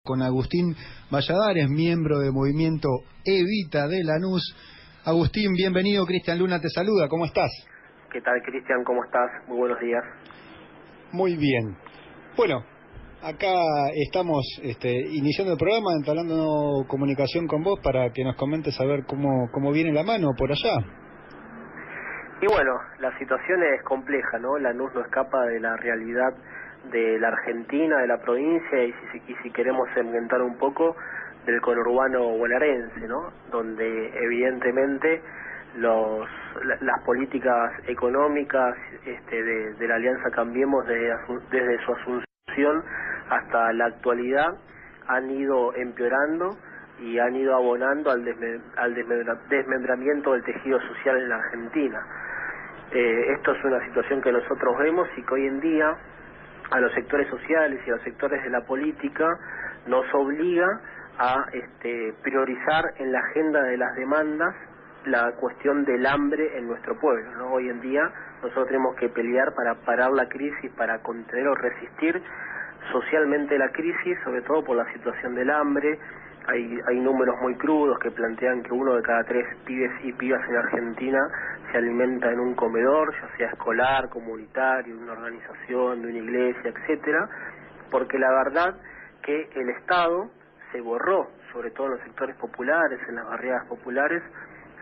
con Agustín Valladares, miembro de Movimiento Evita de Lanús. Agustín, bienvenido. Cristian Luna te saluda. ¿Cómo estás? ¿Qué tal, Cristian? ¿Cómo estás? Muy buenos días. Muy bien. Bueno, acá estamos iniciando el programa, entablando comunicación con vos para que nos comentes a ver cómo viene la mano por allá. Y bueno, la situación es compleja, ¿no? Lanús no escapa de la realidad de la Argentina, de la provincia, y si queremos segmentar un poco, del conurbano bonaerense, ¿no? Donde evidentemente las políticas económicas de la Alianza Cambiemos desde su asunción hasta la actualidad han ido empeorando y han ido abonando al desmembramiento del tejido social en la Argentina. Esto es una situación que nosotros vemos y que hoy en día a los sectores sociales y a los sectores de la política nos obliga a priorizar en la agenda de las demandas la cuestión del hambre en nuestro pueblo, ¿no? Hoy en día nosotros tenemos que pelear para parar la crisis, para contener o resistir socialmente la crisis, sobre todo por la situación del hambre. Hay números muy crudos que plantean que 1 de cada 3 pibes y pibas en Argentina se alimenta en un comedor, ya sea escolar, comunitario, de una organización, de una iglesia, etcétera, porque la verdad que el Estado se borró, sobre todo en los sectores populares, en las barriadas populares,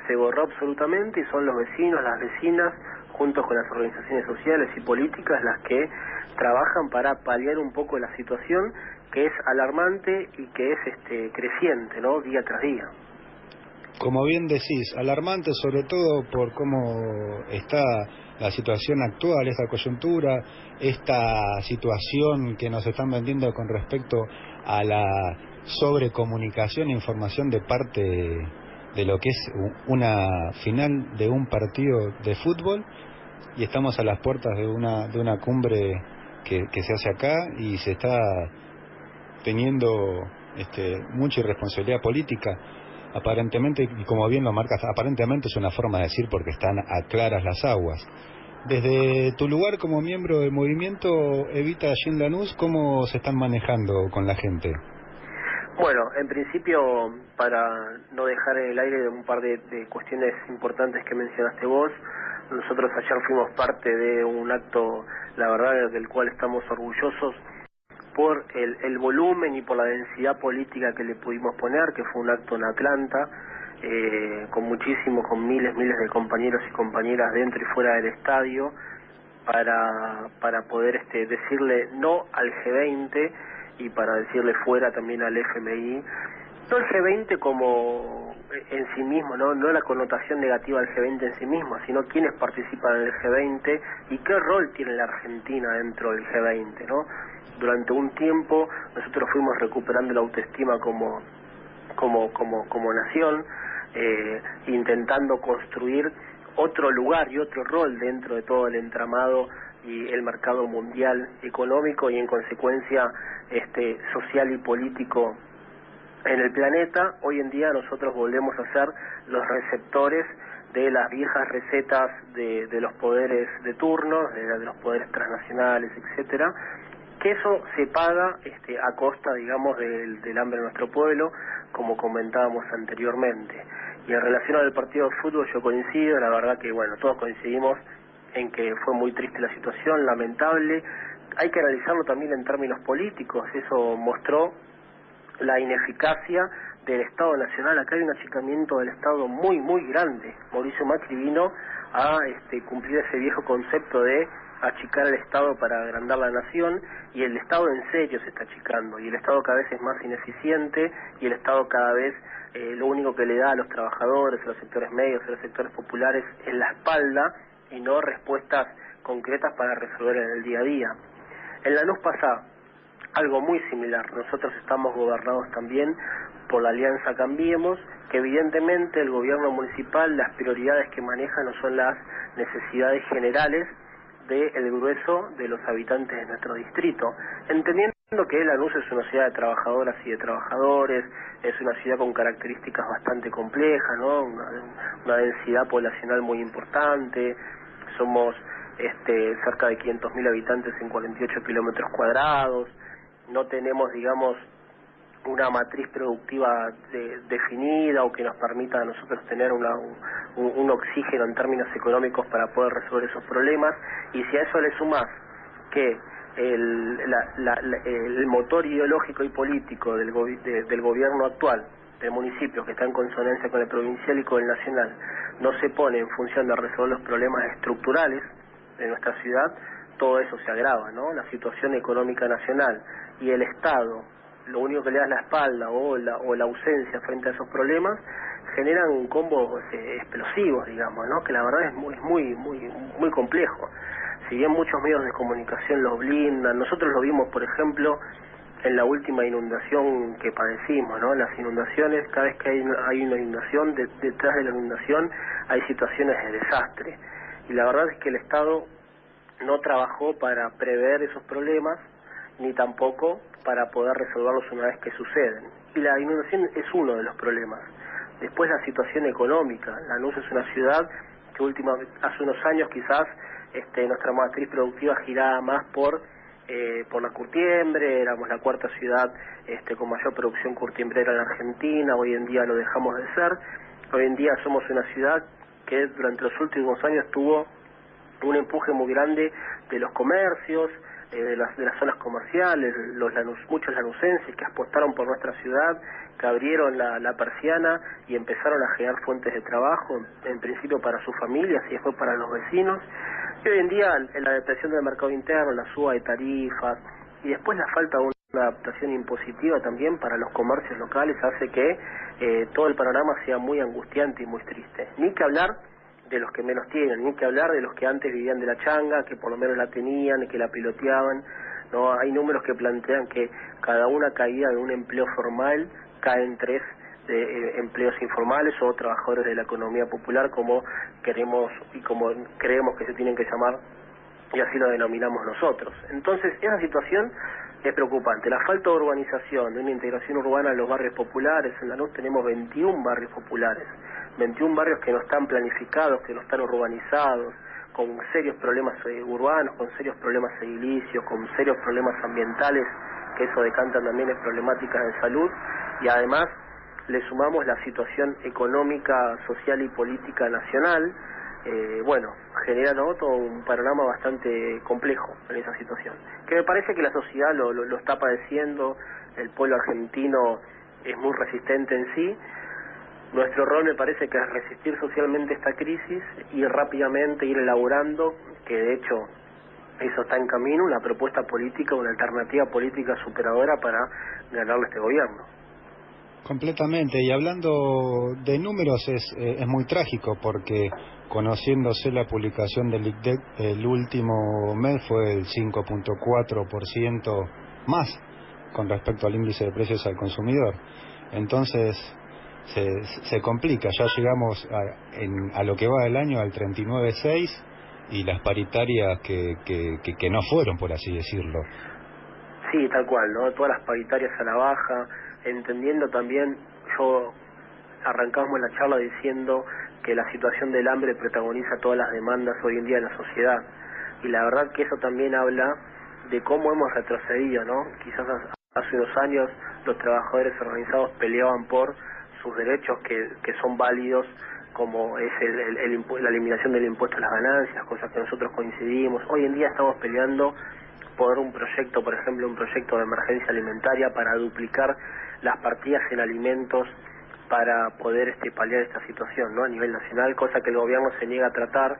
se borró absolutamente, y son los vecinos, las vecinas, junto con las organizaciones sociales y políticas, las que trabajan para paliar un poco la situación, que es alarmante y que es creciente, ¿no? Día tras día. Como bien decís, alarmante sobre todo por cómo está la situación actual, esta coyuntura, esta situación que nos están vendiendo con respecto a la sobrecomunicación e información de parte de lo que es una final de un partido de fútbol, y estamos a las puertas de una cumbre que se hace acá y se está teniendo mucha irresponsabilidad política. Aparentemente, y como bien lo marcas, aparentemente es una forma de decir porque están a claras las aguas. Desde tu lugar como miembro del movimiento Evita allí en Lanús, ¿cómo se están manejando con la gente? Bueno, en principio, para no dejar en el aire un par de cuestiones importantes que mencionaste vos, nosotros ayer fuimos parte de un acto, la verdad, del cual estamos orgullosos por el volumen y por la densidad política que le pudimos poner, que fue un acto en Atlanta, con miles de compañeros y compañeras dentro y fuera del estadio, para poder decirle no al G20 y para decirle fuera también al FMI. No el G20 como en sí mismo, no la connotación negativa del G20 en sí mismo, sino quienes participan en el G20 y qué rol tiene la Argentina dentro del G20, ¿no? Durante un tiempo nosotros fuimos recuperando la autoestima como nación, intentando construir otro lugar y otro rol dentro de todo el entramado y el mercado mundial económico y en consecuencia social y político en el planeta. Hoy en día nosotros volvemos a ser los receptores de las viejas recetas de los poderes de turno, de los poderes transnacionales, etcétera, que eso se paga a costa, digamos, del hambre de nuestro pueblo, como comentábamos anteriormente. Y en relación al partido de fútbol yo coincido, la verdad que bueno, todos coincidimos en que fue muy triste la situación, lamentable. Hay que analizarlo también en términos políticos, eso mostró la ineficacia del Estado Nacional. Acá hay un achicamiento del Estado muy grande. Mauricio Macri vino a cumplir ese viejo concepto de achicar el Estado para agrandar la nación, y el Estado en serio se está achicando, y el Estado cada vez es más ineficiente, y el Estado cada vez lo único que le da a los trabajadores, a los sectores medios, a los sectores populares es la espalda y no respuestas concretas para resolver en el día a día. En Lanús pasa algo muy similar. Nosotros estamos gobernados también por la Alianza Cambiemos, que evidentemente el gobierno municipal, las prioridades que maneja no son las necesidades generales del grueso de los habitantes de nuestro distrito, entendiendo que Lanús es una ciudad de trabajadoras y de trabajadores, es una ciudad con características bastante complejas, ¿no? Una densidad poblacional muy importante, somos cerca de 500.000 habitantes en 48 kilómetros cuadrados, no tenemos, digamos, una matriz productiva definida o que nos permita a nosotros tener un oxígeno en términos económicos para poder resolver esos problemas. Y si a eso le sumás que el motor ideológico y político del gobierno actual, de municipios que está en consonancia con el provincial y con el nacional, no se pone en función de resolver los problemas estructurales de nuestra ciudad, todo eso se agrava, ¿no? La situación económica nacional y el Estado, lo único que le da la espalda o la ausencia frente a esos problemas, generan combos explosivos, digamos, ¿no? Que la verdad es muy complejo. Si bien muchos medios de comunicación lo blindan, nosotros lo vimos, por ejemplo, en la última inundación que padecimos, ¿no? Las inundaciones, cada vez que hay una inundación, detrás de la inundación hay situaciones de desastre. Y la verdad es que el Estado no trabajó para prever esos problemas, ni tampoco para poder resolverlos una vez que suceden. Y la inundación es uno de los problemas. Después la situación económica. Lanús es una ciudad que hace unos años quizás nuestra matriz productiva giraba más por la curtiembre, éramos la cuarta ciudad con mayor producción curtiembrera en la Argentina, hoy en día lo dejamos de ser. Hoy en día somos una ciudad que durante los últimos años tuvo un empuje muy grande de los comercios, de las zonas comerciales, muchos lanucenses que apostaron por nuestra ciudad, que abrieron la persiana y empezaron a generar fuentes de trabajo, en principio para sus familias y después para los vecinos. Y hoy en día en la depresión del mercado interno, la suba de tarifas y después la falta de una adaptación impositiva también para los comercios locales hace que todo el panorama sea muy angustiante y muy triste. Ni que hablar de los que menos tienen, ni que hablar de los que antes vivían de la changa, que por lo menos la tenían y que la piloteaban. No, hay números que plantean que cada una caída de un empleo formal caen 3 de empleos informales o trabajadores de la economía popular, como queremos y como creemos que se tienen que llamar, y así lo denominamos nosotros. Entonces, esa situación es preocupante. La falta de urbanización, de una integración urbana en los barrios populares. En Lanús tenemos 21 barrios populares, 21 barrios que no están planificados, que no están urbanizados, con serios problemas urbanos, con serios problemas edilicios, con serios problemas ambientales, que eso decanta también en problemáticas de salud, y además le sumamos la situación económica, social y política nacional. Genera, ¿no?, todo un panorama bastante complejo en esa situación, que me parece que la sociedad lo está padeciendo. El pueblo argentino es muy resistente en sí. Nuestro rol me parece que es resistir socialmente esta crisis y rápidamente ir elaborando, que de hecho eso está en camino, una propuesta política, una alternativa política superadora para ganarle a este gobierno. Completamente, y hablando de números es muy trágico, porque conociéndose la publicación del ICDEC, el último mes fue el 5.4% más con respecto al índice de precios al consumidor. Entonces se complica, ya llegamos a lo que va del año al 39.6 y las paritarias que no fueron, por así decirlo. Sí, tal cual, ¿no? Todas las paritarias a la baja, entendiendo también, arrancamos la charla diciendo que la situación del hambre protagoniza todas las demandas hoy en día en la sociedad, y la verdad que eso también habla de cómo hemos retrocedido, ¿no? Quizás hace unos años los trabajadores organizados peleaban por sus derechos que son válidos, como es la eliminación del impuesto a las ganancias, cosas que nosotros coincidimos. Hoy en día estamos peleando por un proyecto, por ejemplo, un proyecto de emergencia alimentaria para duplicar las partidas en alimentos para poder paliar esta situación, ¿no?, a nivel nacional, cosa que el gobierno se niega a tratar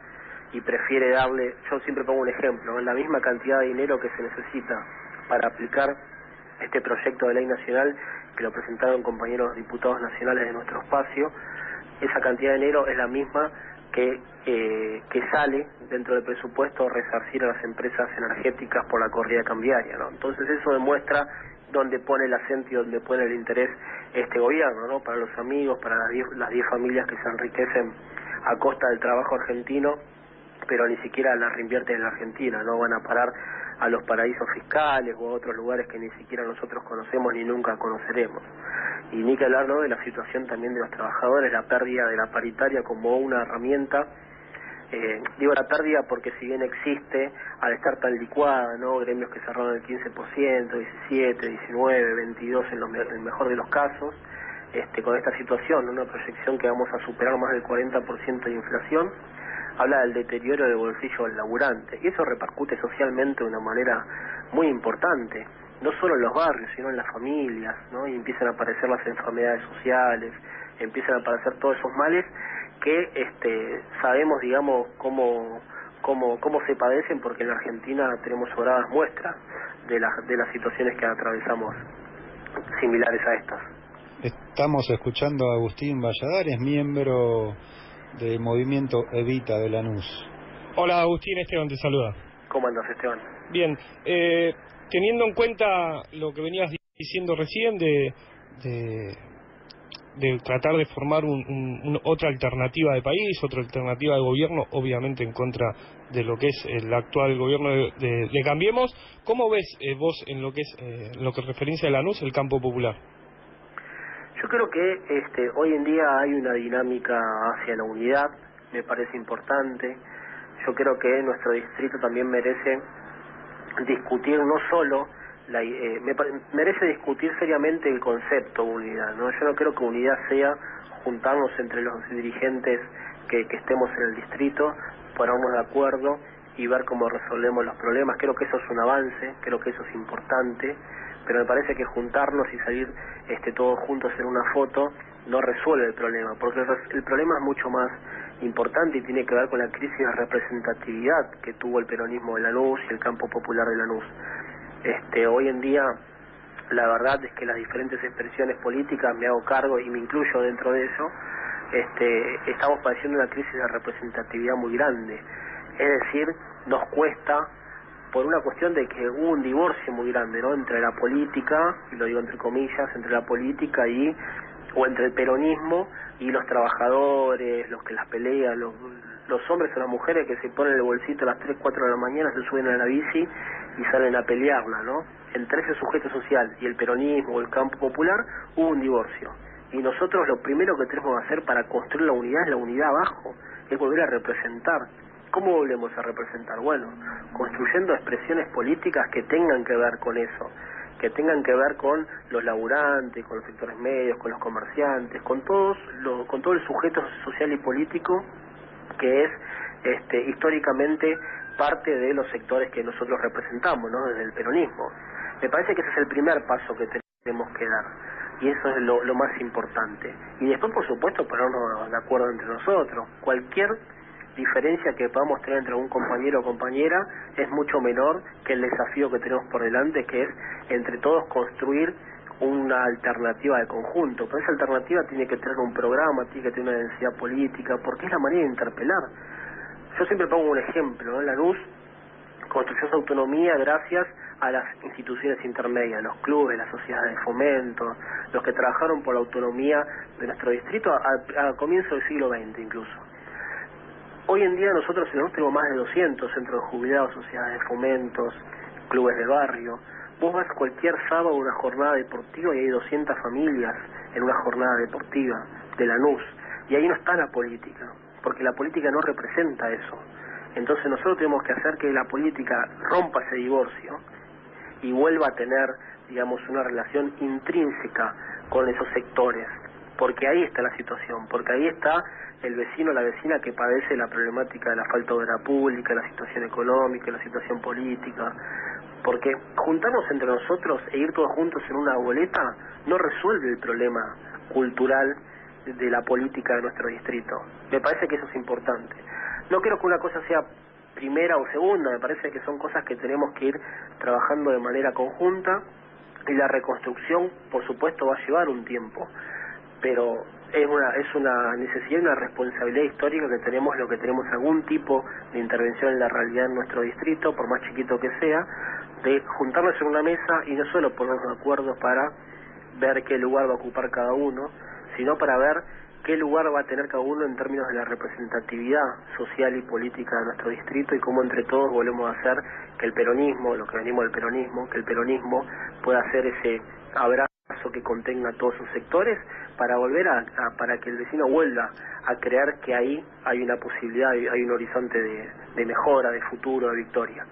y prefiere darle. Yo siempre pongo un ejemplo, ¿no?, la misma cantidad de dinero que se necesita para aplicar este proyecto de ley nacional, que lo presentaron compañeros diputados nacionales de nuestro espacio, esa cantidad de dinero es la misma que sale dentro del presupuesto resarcir a las empresas energéticas por la corrida cambiaria, ¿no? Entonces eso demuestra dónde pone el acento y dónde pone el interés este gobierno, ¿no?, para los amigos, para las 10 familias que se enriquecen a costa del trabajo argentino, pero ni siquiera la reinvierten en la Argentina, no van a parar a los paraísos fiscales o a otros lugares que ni siquiera nosotros conocemos ni nunca conoceremos. Y ni que hablar, ¿no?, de la situación también de los trabajadores, la pérdida de la paritaria como una herramienta Digo la pérdida porque si bien existe, al estar tan licuada, ¿no? Gremios que cerraron el 15%, 17, 19, 22 en el mejor de los casos, con esta situación, una proyección que vamos a superar más del 40% de inflación, habla del deterioro del bolsillo del laburante, y eso repercute socialmente de una manera muy importante, no solo en los barrios, sino en las familias, ¿no? Y empiezan a aparecer las enfermedades sociales, empiezan a aparecer todos esos males que sabemos, digamos, cómo se padecen, porque en la Argentina tenemos sobradas muestras de las situaciones que atravesamos similares a estas. Estamos escuchando a Agustín Valladares, miembro del movimiento Evita de Lanús. Hola Agustín, Esteban te saluda. ¿Cómo andas, Esteban? Bien, teniendo en cuenta lo que venías diciendo recién de tratar de formar otra alternativa de país, otra alternativa de gobierno, obviamente en contra de lo que es el actual gobierno de Cambiemos, ¿cómo ves vos en lo que es lo que referencia a Lanús, el campo popular? Yo creo que hoy en día hay una dinámica hacia la unidad, me parece importante. Yo creo que nuestro distrito también merece discutir no solo, merece discutir seriamente el concepto de unidad, ¿no? Yo no creo que unidad sea juntarnos entre los dirigentes que estemos en el distrito, ponernos de acuerdo y ver cómo resolvemos los problemas. Creo que eso es un avance, creo que eso es importante, pero me parece que juntarnos y salir todos juntos en una foto no resuelve el problema, porque el problema es mucho más importante y tiene que ver con la crisis de representatividad que tuvo el peronismo de Lanús y el campo popular de Lanús. Hoy en día la verdad es que las diferentes expresiones políticas, me hago cargo y me incluyo dentro de eso, estamos padeciendo una crisis de representatividad muy grande. Es decir, nos cuesta, por una cuestión de que hubo un divorcio muy grande, ¿no?, entre la política, y lo digo entre comillas, entre la política o entre el peronismo y los trabajadores, los que las pelean, los hombres o las mujeres que se ponen el bolsito a las 3, 4 de la mañana, se suben a la bici y salen a pelearla, ¿no? Entre ese sujeto social y el peronismo o el campo popular hubo un divorcio. Y nosotros lo primero que tenemos que hacer para construir la unidad es la unidad abajo, es volver a representar. ¿Cómo volvemos a representar? Bueno, construyendo expresiones políticas que tengan que ver con eso, que tengan que ver con los laburantes, con los sectores medios, con los comerciantes, con todo el sujeto social y político que es históricamente parte de los sectores que nosotros representamos, ¿no?, desde el peronismo. Me parece que ese es el primer paso que tenemos que dar, y eso es lo más importante. Y después, por supuesto, ponernos de acuerdo entre nosotros. Cualquier diferencia que podamos tener entre un compañero o compañera es mucho menor que el desafío que tenemos por delante, que es entre todos construir una alternativa de conjunto. Pero esa alternativa tiene que tener un programa, tiene que tener una densidad política, porque es la manera de interpelar. Yo siempre pongo un ejemplo, ¿no? Lanús construyó su autonomía gracias a las instituciones intermedias, los clubes, las sociedades de fomento, los que trabajaron por la autonomía de nuestro distrito a comienzos del siglo XX incluso. Hoy en día nosotros en Lanús tenemos más de 200 centros de jubilados, sociedades de fomentos, clubes de barrio. Vos vas cualquier sábado a una jornada deportiva y hay 200 familias en una jornada deportiva de Lanús. Y ahí no está la política, porque la política no representa eso. Entonces nosotros tenemos que hacer que la política rompa ese divorcio y vuelva a tener, digamos, una relación intrínseca con esos sectores, porque ahí está la situación, porque ahí está el vecino o la vecina que padece la problemática de la falta de obra pública, la situación económica, la situación política, porque juntarnos entre nosotros e ir todos juntos en una boleta no resuelve el problema cultural de la política de nuestro distrito. Me parece que eso es importante. No creo que una cosa sea primera o segunda, me parece que son cosas que tenemos que ir trabajando de manera conjunta, y la reconstrucción, por supuesto, va a llevar un tiempo, pero es una necesidad y una responsabilidad histórica que tenemos, lo que tenemos algún tipo de intervención en la realidad en nuestro distrito, por más chiquito que sea, de juntarnos en una mesa y no solo ponernos de acuerdo para ver qué lugar va a ocupar cada uno, sino para ver qué lugar va a tener cada uno en términos de la representatividad social y política de nuestro distrito, y cómo entre todos volvemos a hacer que el peronismo, lo que venimos del peronismo, que el peronismo pueda hacer ese abrazo que contenga todos sus sectores para volver para que el vecino vuelva a creer que ahí hay una posibilidad, hay un horizonte de mejora, de futuro, de victoria.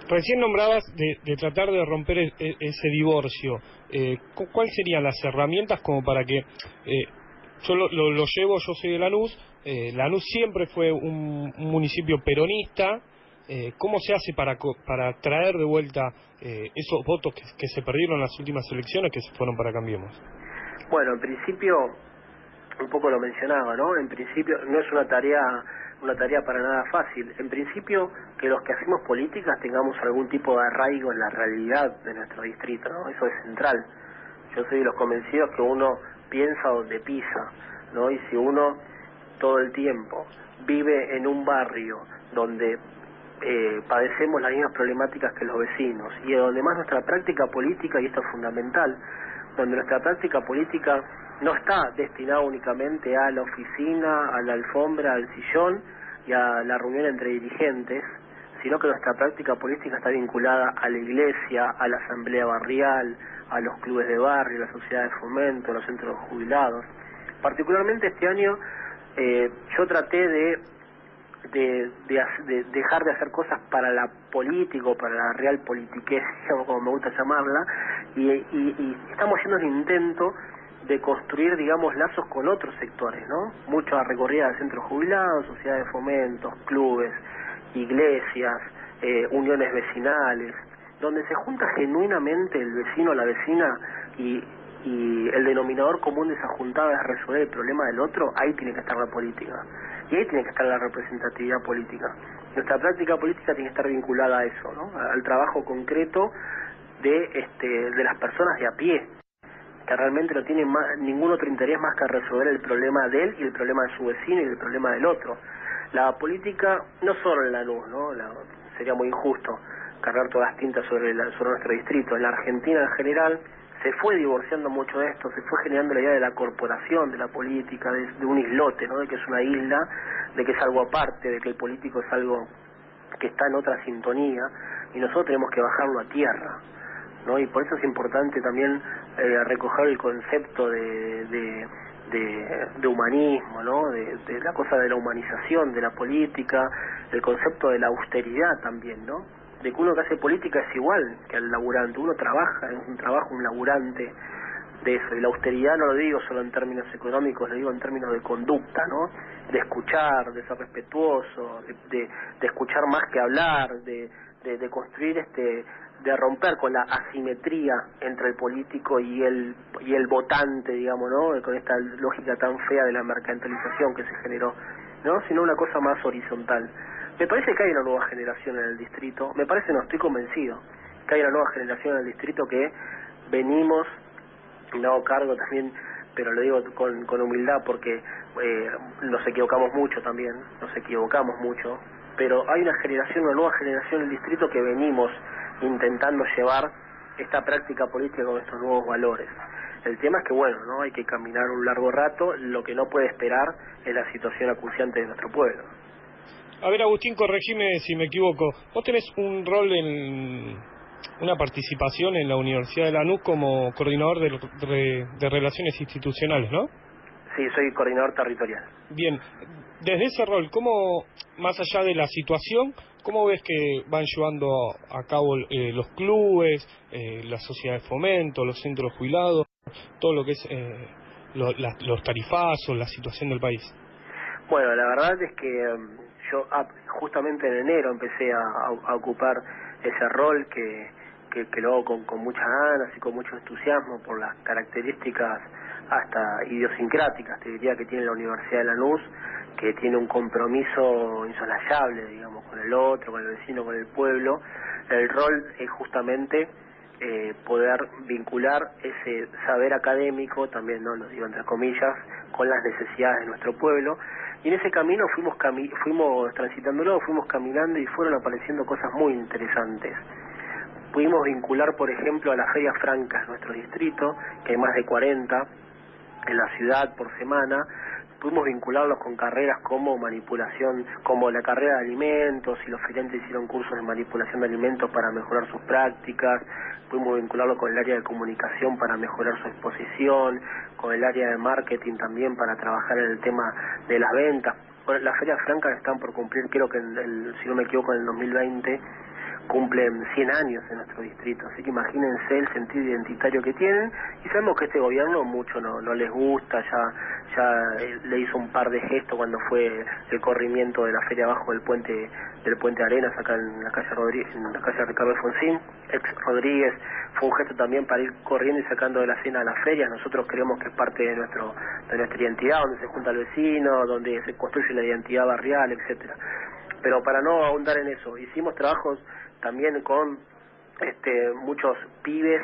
Recién nombrabas de tratar de romper ese divorcio. ¿Cuáles serían las herramientas como para que yo lo llevo? Yo soy de Lanús. Lanús siempre fue un municipio peronista. ¿Cómo se hace para traer de vuelta esos votos que se perdieron en las últimas elecciones, que se fueron para Cambiemos? Bueno, en principio, un poco lo mencionaba, ¿no? En principio no es una tarea para nada fácil. En principio, que los que hacemos políticas tengamos algún tipo de arraigo en la realidad de nuestro distrito, ¿no? Eso es central. Yo soy de los convencidos que uno piensa donde pisa, ¿no? Y si uno todo el tiempo vive en un barrio donde padecemos las mismas problemáticas que los vecinos, y donde más nuestra práctica política, y esto es fundamental, donde nuestra práctica política no está destinada únicamente a la oficina, a la alfombra, al sillón y a la reunión entre dirigentes, sino que nuestra práctica política está vinculada a la iglesia, a la asamblea barrial, a los clubes de barrio, a la sociedad de fomento, a los centros de jubilados. Particularmente este año yo traté de dejar de hacer cosas para la política o para la real politiquez, como me gusta llamarla, y estamos haciendo un intento de construir, digamos, lazos con otros sectores, ¿no? Mucha recorrida del centro jubilado, sociedades de fomentos, clubes, iglesias, uniones vecinales, donde se junta genuinamente el vecino, la vecina, y el denominador común de esa juntada es resolver el problema del otro. Ahí tiene que estar la política, y ahí tiene que estar la representatividad política. Nuestra práctica política tiene que estar vinculada a eso, ¿no? Al trabajo concreto de las personas de a pie, que realmente no tienen ningún otro interés más que resolver el problema de él y el problema de su vecino y el problema del otro. La política, no solo en Lanús, ¿no? Sería muy injusto cargar todas las tintas sobre nuestro distrito. En la Argentina en general se fue divorciando mucho de esto, se fue generando la idea de la corporación, de la política, de un islote, ¿no? De que es una isla, de que es algo aparte, de que el político es algo que está en otra sintonía, y nosotros tenemos que bajarlo a tierra, ¿no? Y por eso es importante también recoger el concepto de humanismo, ¿no? De la cosa de la humanización de la política, el concepto de la austeridad también, ¿no? De que uno que hace política es igual que el laburante, uno trabaja, es un laburante de eso, y la austeridad no lo digo solo en términos económicos, lo digo en términos de conducta, ¿no? De escuchar, de ser respetuoso, de escuchar más que hablar, de construir de romper con la asimetría entre el político y el votante, digamos, ¿no? Con esta lógica tan fea de la mercantilización que se generó, ¿no? Sino una cosa más horizontal. Me parece que hay una nueva generación en el distrito, no estoy convencido, que hay una nueva generación en el distrito que venimos, y me hago cargo también, pero lo digo con humildad porque nos equivocamos mucho, pero hay una nueva generación en el distrito que venimos intentando llevar esta práctica política con estos nuevos valores. El tema es que, bueno, no hay que caminar un largo rato, lo que no puede esperar es la situación acuciante de nuestro pueblo. A ver, Agustín, corregime si me equivoco. Vos tenés un rol una participación en la Universidad de Lanús como coordinador de Relaciones Institucionales, ¿no? Sí, soy coordinador territorial. Bien, desde ese rol, ¿cómo, más allá de la situación, cómo ves que van llevando a cabo los clubes, la sociedad de fomento, los centros jubilados, todo lo que es los tarifazos, la situación del país? Bueno, la verdad es que yo justamente en enero empecé a ocupar ese rol que lo hago con muchas ganas y con mucho entusiasmo por las características hasta idiosincráticas, te diría, que tiene la Universidad de Lanús, que tiene un compromiso insolayable, digamos, con el otro, con el vecino, con el pueblo. El rol es justamente poder vincular ese saber académico, también no lo digo entre comillas, con las necesidades de nuestro pueblo. Y en ese camino fuimos transitándolo, fuimos caminando y fueron apareciendo cosas muy interesantes. Pudimos vincular, por ejemplo, a las ferias francas de nuestro distrito, que hay más de 40 en la ciudad por semana. pudimos vincularlos con carreras como manipulación, como la carrera de alimentos, y los feriantes hicieron cursos de manipulación de alimentos para mejorar sus prácticas. Pudimos vincularlo con el área de comunicación para mejorar su exposición, con el área de marketing también para trabajar en el tema de las ventas. Bueno, las ferias francas están por cumplir, creo que si no me equivoco, en el 2020 cumplen 100 años en nuestro distrito, así que imagínense el sentido identitario que tienen, y sabemos que este gobierno mucho no les gusta, ya le hizo un par de gestos cuando fue el corrimiento de la feria abajo del puente Arenas, acá en la calle Rodríguez, en la calle Ricardo Alfonsín, ex Rodríguez, fue un gesto también para ir corriendo y sacando de la escena a las ferias. Nosotros creemos que es parte de nuestra identidad, donde se junta el vecino, donde se construye la identidad barrial, etcétera. Pero para no ahondar en eso, hicimos trabajos también con muchos pibes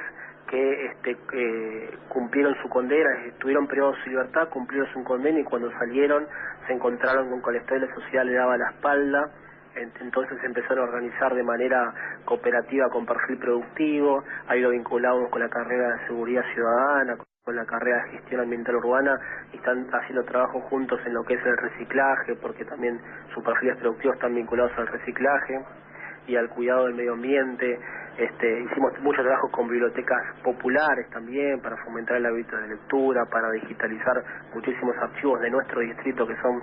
que cumplieron su condena, estuvieron privados de su libertad, cumplieron su condena, y cuando salieron se encontraron con que el Estado de la sociedad le daba la espalda. Entonces se empezaron a organizar de manera cooperativa con perfil productivo, ha ido vinculados con la carrera de seguridad ciudadana, con la carrera de gestión ambiental urbana, y están haciendo trabajo juntos en lo que es el reciclaje, porque también sus perfiles productivos están vinculados al reciclaje y al cuidado del medio ambiente. Hicimos mucho trabajo con bibliotecas populares también para fomentar el hábito de lectura, para digitalizar muchísimos archivos de nuestro distrito que son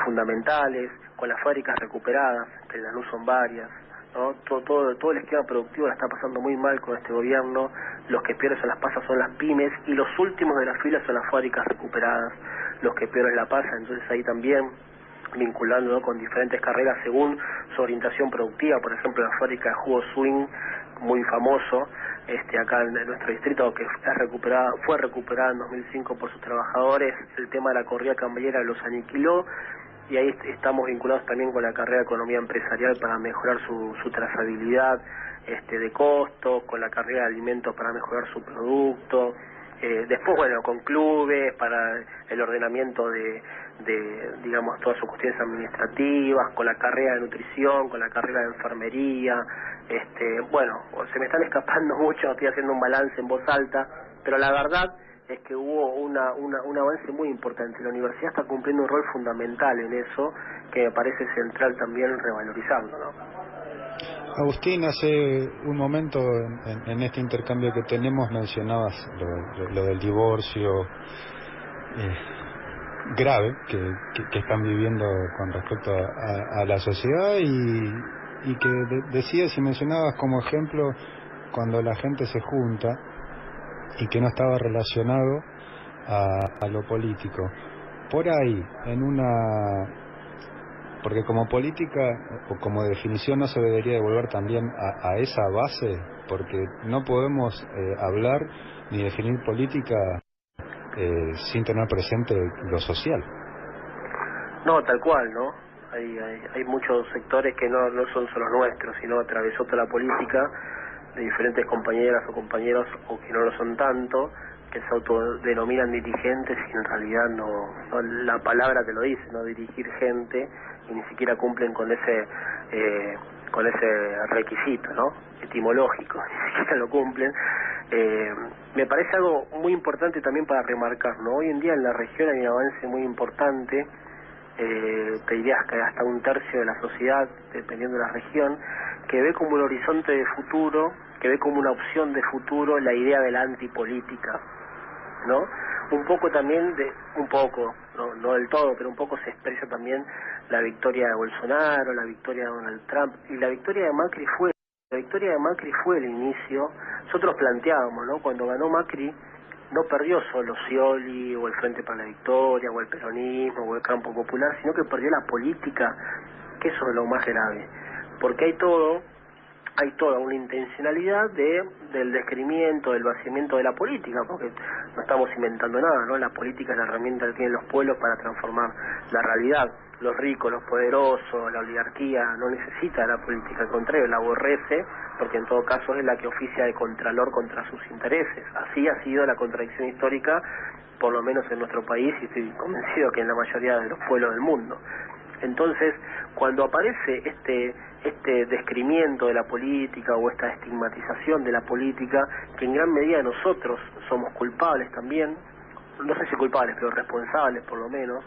fundamentales, con las fábricas recuperadas, que en la luz son varias, ¿no? Todo el esquema productivo la está pasando muy mal con este gobierno. Los que peores se las pasan son las pymes, y los últimos de la fila son las fábricas recuperadas, los que peores la pasan. Entonces ahí también vinculándolo con diferentes carreras según su orientación productiva. Por ejemplo, la fábrica de jugo Swing, muy famoso acá en nuestro distrito, que fue recuperada en 2005 por sus trabajadores. El tema de la corrida cambiera los aniquiló, y ahí estamos vinculados también con la carrera de economía empresarial para mejorar su trazabilidad de costos, con la carrera de alimentos para mejorar su producto. Después, bueno, con clubes para el ordenamiento de digamos, todas sus cuestiones administrativas, con la carrera de nutrición, con la carrera de enfermería. Bueno, se me están escapando mucho, estoy haciendo un balance en voz alta, pero la verdad es que hubo un avance muy importante. La universidad está cumpliendo un rol fundamental en eso, que me parece central también revalorizarlo, ¿no? Agustín, hace un momento en este intercambio que tenemos mencionabas lo del divorcio grave que están viviendo con respecto a la sociedad, y que decías y mencionabas como ejemplo cuando la gente se junta y que no estaba relacionado a lo político. Por ahí, porque como política o como definición no se debería devolver también a esa base, porque no podemos hablar ni definir política sin tener presente lo social. No, tal cual, ¿no? Hay muchos sectores que no son solo nuestros, sino atravesó toda la política, de diferentes compañeras o compañeros, o que no lo son tanto, que se autodenominan dirigentes y en realidad no la palabra te lo dice, no dirigir gente, y ni siquiera cumplen con ese requisito, ¿no? Etimológico, ni siquiera lo cumplen. Me parece algo muy importante también para remarcar, ¿no? Hoy en día en la región hay un avance muy importante, te dirías que hasta un tercio de la sociedad, dependiendo de la región, que ve como un horizonte de futuro, que ve como una opción de futuro la idea de la antipolítica, ¿no? Un poco también, no del todo, pero un poco se expresa también la victoria de Bolsonaro, la victoria de Donald Trump, y la victoria de Macri fue el inicio. Nosotros planteábamos, ¿no? Cuando ganó Macri, no perdió solo Scioli o el Frente para la Victoria o el peronismo o el Campo Popular, sino que perdió la política, que eso es lo más grave, porque hay toda una intencionalidad del descreimiento, del vaciamiento de la política, porque no estamos inventando nada, ¿no? La política es la herramienta que tienen los pueblos para transformar la realidad. Los ricos, los poderosos, la oligarquía no necesita de la política, al contrario, la aborrece, porque en todo caso es la que oficia de contralor contra sus intereses. Así ha sido la contradicción histórica, por lo menos en nuestro país, y estoy convencido que en la mayoría de los pueblos del mundo. Entonces, cuando aparece este descrimiento de la política o esta estigmatización de la política, que en gran medida nosotros somos culpables también, no sé si culpables, pero responsables por lo menos,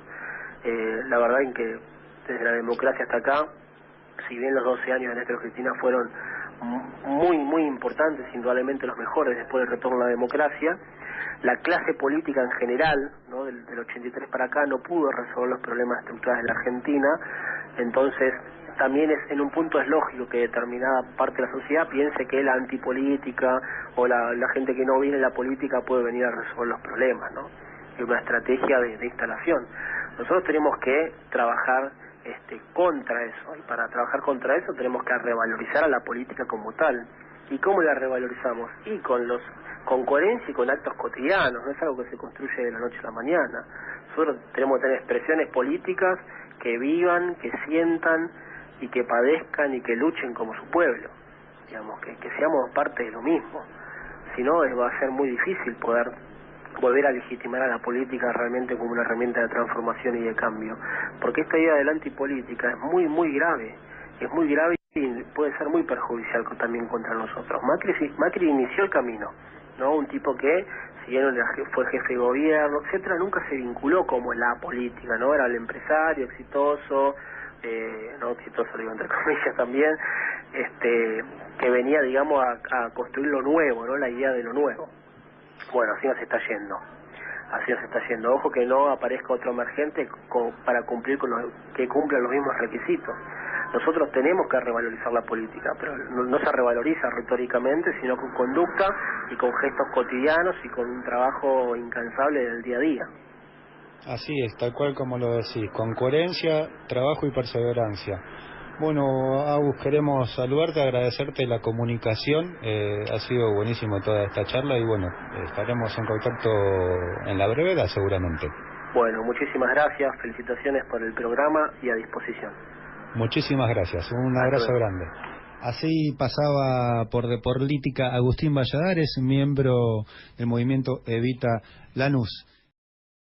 La verdad en que desde la democracia hasta acá, si bien los 12 años de Néstor Cristina fueron muy importantes, indudablemente los mejores después del retorno a la democracia, la clase política en general, ¿no?, del 83 para acá no pudo resolver los problemas estructurales de la Argentina. Entonces también en un punto es lógico que determinada parte de la sociedad piense que la antipolítica o la gente que no viene en la política puede venir a resolver los problemas, ¿no? Es una estrategia de instalación. Nosotros tenemos que trabajar contra eso, y para trabajar contra eso tenemos que revalorizar a la política como tal. ¿Y cómo la revalorizamos? Y con coherencia y con actos cotidianos, no es algo que se construye de la noche a la mañana. Nosotros tenemos que tener expresiones políticas que vivan, que sientan y que padezcan y que luchen como su pueblo, digamos, que seamos parte de lo mismo. Si no, va a ser muy difícil poder volver a legitimar a la política realmente como una herramienta de transformación y de cambio, porque esta idea de la antipolítica es muy grave, y puede ser muy perjudicial también contra nosotros. Macri inició el camino, ¿no? Un tipo que, si bien fue jefe de gobierno, etcétera, nunca se vinculó como la política, ¿no? Era el empresario exitoso, no exitoso, digo entre comillas también, que venía, digamos, a construir lo nuevo, ¿no? La idea de lo nuevo. Bueno, así nos está yendo. Ojo que no aparezca otro emergente para cumplir que cumpla los mismos requisitos. Nosotros tenemos que revalorizar la política, pero no se revaloriza retóricamente, sino con conducta y con gestos cotidianos y con un trabajo incansable del día a día. Así es, tal cual como lo decís, con coherencia, trabajo y perseverancia. Bueno, Agus, queremos saludarte, agradecerte la comunicación, ha sido buenísimo toda esta charla y bueno, estaremos en contacto en la brevedad seguramente. Bueno, muchísimas gracias, felicitaciones por el programa y a disposición. Muchísimas gracias, un abrazo grande. Así pasaba por Deporlítica Agustín Valladares, miembro del movimiento Evita Lanús.